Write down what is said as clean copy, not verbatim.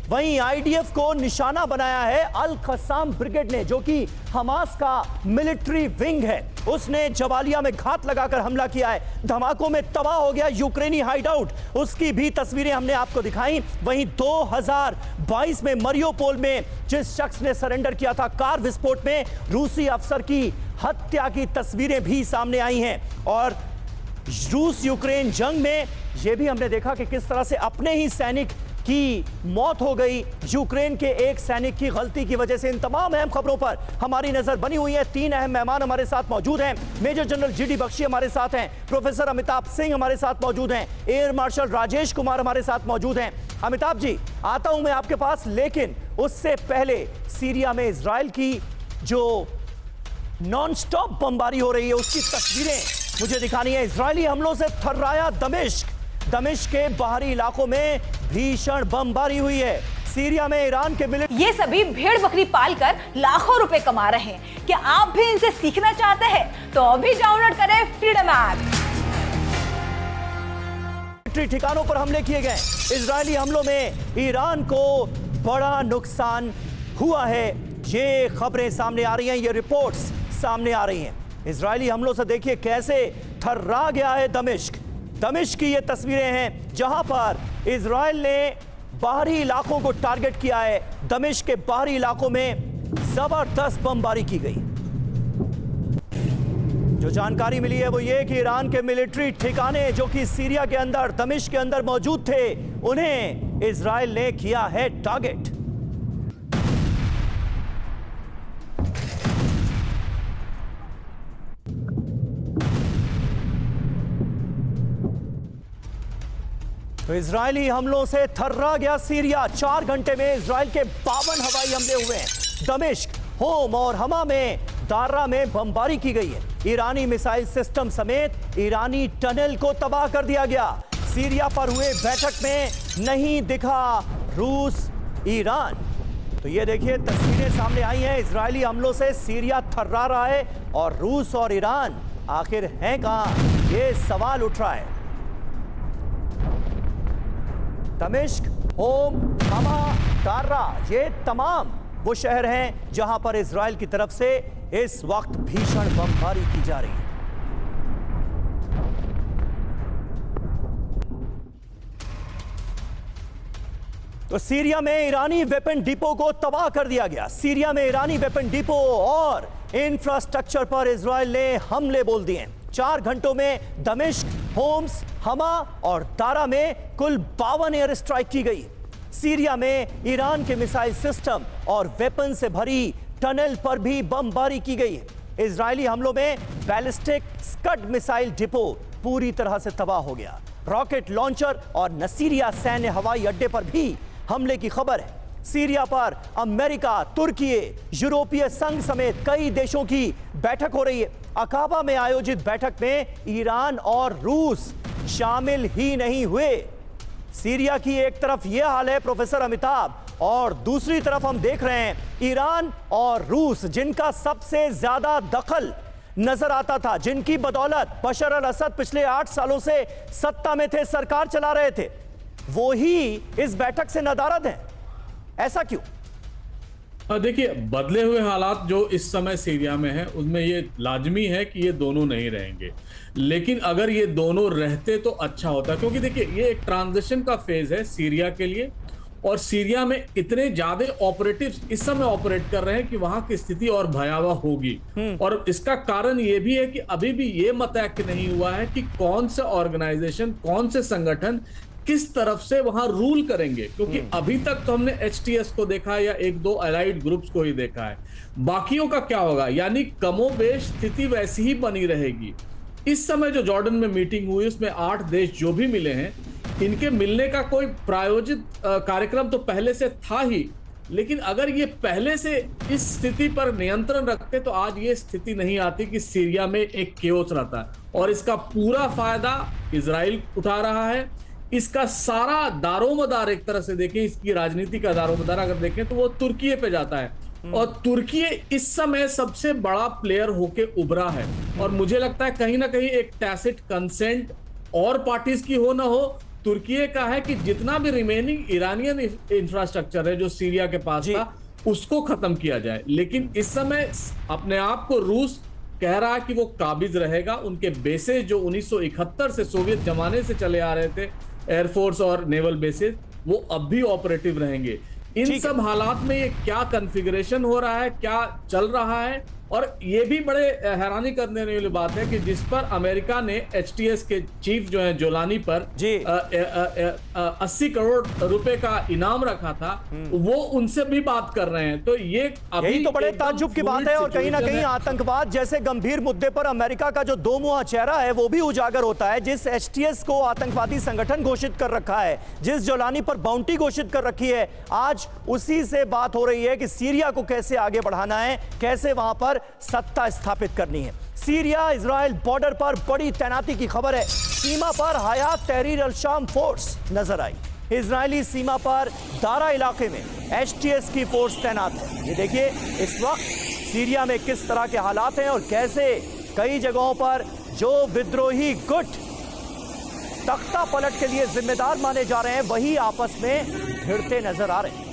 वहीं आईडीएफ को निशाना बनाया है अल कसाम ब्रिगेड ने, जो कि हमास का मिलिट्री विंग है। उसने जबालिया में घात लगाकर हमला किया है। धमाकों में तबाह हो गया यूक्रेनी हाइडआउट, उसकी भी तस्वीरें हमने आपको दिखाई। वहीं 2022 में मरियोपोल में जिस शख्स ने सरेंडर किया था कार विस्फोट में, रूसी अफसर की हत्या की तस्वीरें भी सामने आई हैं। और रूस यूक्रेन जंग में यह भी हमने देखा कि किस तरह से अपने ही सैनिक की मौत हो गई, यूक्रेन के एक सैनिक की गलती की वजह से। इन तमाम अहम खबरों पर हमारी नजर बनी हुई है। 3 अहम मेहमान हमारे साथ मौजूद हैं। मेजर जनरल जीडी बख्शी हमारे साथ हैं, प्रोफेसर अमिताभ सिंह हमारे साथ मौजूद हैं, एयर मार्शल राजेश कुमार हमारे साथ मौजूद हैं। अमिताभ जी, आता हूं मैं आपके पास, लेकिन उससे पहले सीरिया में इजराइल की जो नॉन स्टॉप बमबारी हो रही है उसकी तस्वीरें मुझे दिखानी है। इजरायली हमलों से थर्राया दमिश्क के बाहरी इलाकों में भीषण बमबारी हुई है। सीरिया में ईरान के ये सभी भेड़ बकरी पालकर लाखों रुपए कमा रहे हैं। क्या आप भी इनसे सीखना चाहते हैं? तो अभी डाउनलोड करें फ्रीडम ऐप। ठिकानों पर हमले किए गए। इजरायली हमलों में ईरान को बड़ा नुकसान हुआ है। ये खबरें सामने आ रही हैं, ये रिपोर्ट्स सामने आ रही हैं। इजरायली हमलों से देखिए कैसे थर्रा गया है दमिश्क की ये तस्वीरें हैं जहां पर इजराइल ने बाहरी इलाकों को टारगेट किया है। दमिश्क के बाहरी इलाकों में जबरदस्त बमबारी की गई। जो जानकारी मिली है वो ये कि ईरान के मिलिट्री ठिकाने जो कि सीरिया के अंदर, दमिश्क के अंदर मौजूद थे, उन्हें इजराइल ने किया है टारगेट। तो इजरायली हमलों से थर्रा गया सीरिया। 4 घंटे में इजराइल के 52 हवाई हमले हुए हैं। दमिश्क, होम और हमा में, दार्रा में बमबारी की गई है। ईरानी मिसाइल सिस्टम समेत ईरानी टनल को तबाह कर दिया गया। सीरिया पर हुए बैठक में नहीं दिखा रूस ईरान। तो ये देखिए तस्वीरें सामने आई हैं। इजरायली हमलों से सीरिया थर्रा रहा है और रूस और ईरान आखिर हैं कहां, ये सवाल उठ रहा है। दमिश्क, होम, हमा, दार्रा, ये तमाम वो शहर हैं जहां पर इजराइल की तरफ से इस वक्त भीषण बमबारी की जा रही है। तो सीरिया में ईरानी वेपन डिपो को तबाह कर दिया गया। सीरिया में ईरानी वेपन डिपो और इंफ्रास्ट्रक्चर पर इजराइल ने हमले बोल दिए। 4 घंटों में दमिश्क, होम्स, हमा और दारा में कुल 52 एयर स्ट्राइक की गई। सीरिया में ईरान के मिसाइल सिस्टम और वेपन से भरी टनल पर भी बमबारी की गई है। इजरायली हमलों में बैलिस्टिक स्कड मिसाइल डिपो पूरी तरह से तबाह हो गया। रॉकेट लॉन्चर और नसीरिया सैन्य हवाई अड्डे पर भी हमले की खबर है। सीरिया पर अमेरिका, तुर्की, यूरोपीय संघ समेत कई देशों की बैठक हो रही है। अकाबा में आयोजित बैठक में ईरान और रूस शामिल ही नहीं हुए। सीरिया की एक तरफ यह हाल है प्रोफेसर अमिताभ, और दूसरी तरफ हम देख रहे हैं ईरान और रूस, जिनका सबसे ज्यादा दखल नजर आता था, जिनकी बदौलत बशर अल असद पिछले 8 सालों से सत्ता में थे, सरकार चला रहे थे, वो ही इस बैठक से नदारद हैं। ऐसा क्यों? देखिए, बदले हुए हालात जो इस समय सीरिया में है उसमें ये लाजमी है कि ये दोनों नहीं रहेंगे, लेकिन अगर ये दोनों रहते तो अच्छा होता, क्योंकि देखिए ये एक ट्रांजिशन का फेज है सीरिया के लिए, और सीरिया में इतने ज्यादा ऑपरेटिव्स इस समय ऑपरेट कर रहे हैं कि वहां की स्थिति और भयावह होगी। और इसका कारण ये भी है कि अभी भी ये मतयक नहीं हुआ है कि कौन से ऑर्गेनाइजेशन, कौन से संगठन किस तरफ से वहां रूल करेंगे, क्योंकि अभी तक तो हमने HTS को देखा है या 1-2 अलाइड ग्रुप्स को ही देखा है। बाकियों का क्या होगा? यानी कमोबेश स्थिति वैसी ही बनी रहेगी। इस समय जो जॉर्डन में मीटिंग हुई उसमें 8 देश जो भी मिले हैं, इनके मिलने का कोई प्रायोजित कार्यक्रम तो पहले से था ही, लेकिन अगर ये पहले से इस स्थिति पर नियंत्रण रखते तो आज ये स्थिति नहीं आती कि सीरिया में एक केओस रहता है। और इसका पूरा फायदा इजराइल उठा रहा है। इसका सारा दारोमदार एक तरह से देखें, इसकी राजनीति का दारोमदार अगर देखें तो वो तुर्की पे जाता है, और तुर्की इस समय सबसे बड़ा प्लेयर होके उभरा है। और मुझे लगता है कहीं ना कहीं एक टैसिट कंसेंट और पार्टीज की हो ना हो, तुर्की का है कि जितना भी रिमेनिंग ईरानियन इंफ्रास्ट्रक्चर है जो सीरिया के पास जी। था उसको खत्म किया जाए। लेकिन इस समय अपने आप को रूस कह रहा है कि वो काबिज रहेगा। उनके बेसेस जो 1971 से सोवियत जमाने से चले आ रहे थे, एयरफोर्स और नेवल बेसेस, वो अब भी ऑपरेटिव रहेंगे। इन सब हालात में ये क्या कॉन्फ़िगरेशन हो रहा है, क्या चल रहा है, और ये भी बड़े हैरानी करने वाली बात है कि जिस पर अमेरिका ने एचटीएस के चीफ जो है जोलानी पर 80 करोड़ रुपए का इनाम रखा था, वो उनसे भी बात कर रहे हैं। तो ये अभी यही तो बड़े एकदम ताज्जुब की बात है। और कहीं ना situation कहीं है। आतंकवाद जैसे गंभीर मुद्दे पर अमेरिका का जो दो मुहा चेहरा है वो भी उजागर होता है। जिस एचटीएस को आतंकवादी संगठन घोषित कर रखा है, जिस जोलानी पर बाउंटी घोषित कर रखी है, आज उसी से बात हो रही है कि सीरिया को कैसे आगे बढ़ाना है, कैसे वहां पर सत्ता स्थापित करनी है। सीरिया इजराइल बॉर्डर पर बड़ी तैनाती की खबर है। सीमा पर हयात तहरीर अल शाम फोर्स नजर आई। इजरायली सीमा पर दारा इलाके में एचटीएस की फोर्स तैनात है। ये देखिए इस वक्त सीरिया में किस तरह के हालात हैं और कैसे कई जगहों पर जो विद्रोही गुट तख्ता पलट के लिए जिम्मेदार माने जा रहे हैं वही आपस में भिड़ते नजर आ रहे हैं।